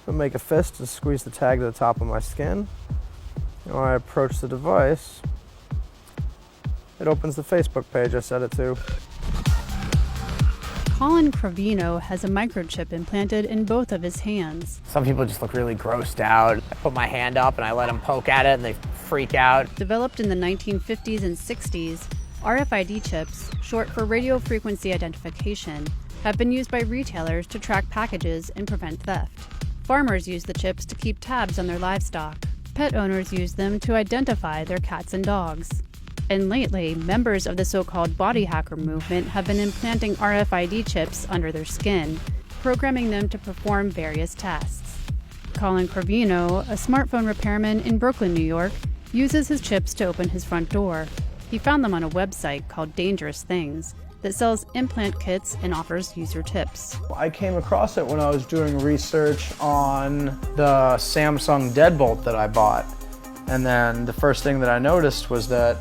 So make a fist to squeeze the tag to the top of my skin. And when I approach the device, it opens the Facebook page I set it to. Colin Crovino has a microchip implanted in both of his hands. Some people just look really grossed out. I put my hand up and I let them poke at it and they freak out. Developed in the 1950s and 60s, RFID chips, short for radio frequency identification, have been used by retailers to track packages and prevent theft. Farmers use the chips to keep tabs on their livestock. Pet owners use them to identify their cats and dogs. And lately, members of the so-called body hacker movement have been implanting RFID chips under their skin, programming them to perform various tasks. Colin Crovino, a smartphone repairman in Brooklyn, New York, uses his chips to open his front door. He found them on a website called Dangerous Things that sells implant kits and offers user tips. I came across it when I was doing research on the Samsung deadbolt that I bought. And then the first thing that I noticed was that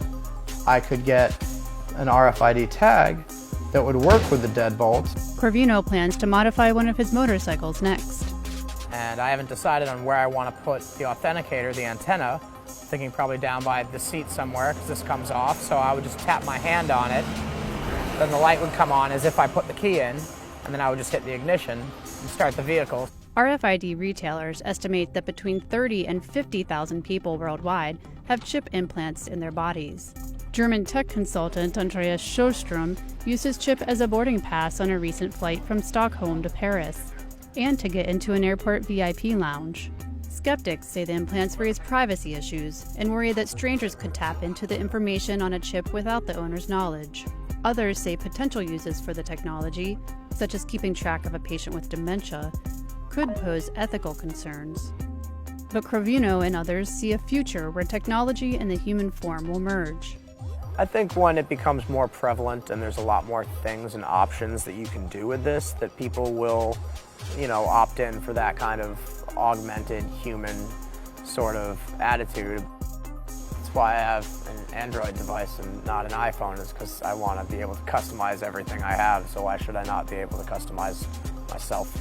I could get an RFID tag that would work with the deadbolt. Crovino plans to modify one of his motorcycles next. And I haven't decided on where I want to put the authenticator, the antenna, thinking probably down by the seat somewhere because this comes off. So I would just tap my hand on it. Then the light would come on as if I put the key in, and then I would just hit the ignition and start the vehicle. RFID retailers estimate that between 30 and 50,000 people worldwide have chip implants in their bodies. German tech consultant Andreas Sjöström used his chip as a boarding pass on a recent flight from Stockholm to Paris, and to get into an airport VIP lounge. Skeptics say the implants raise privacy issues and worry that strangers could tap into the information on a chip without the owner's knowledge. Others say potential uses for the technology, such as keeping track of a patient with dementia, could pose ethical concerns. But Crovino and others see a future where technology and the human form will merge. I think when it becomes more prevalent and there's a lot more things and options that you can do with this, that people will, opt in for that kind of augmented human sort of attitude. That's why I have an Android device and not an iPhone, is because I want to be able to customize everything I have, so why should I not be able to customize myself?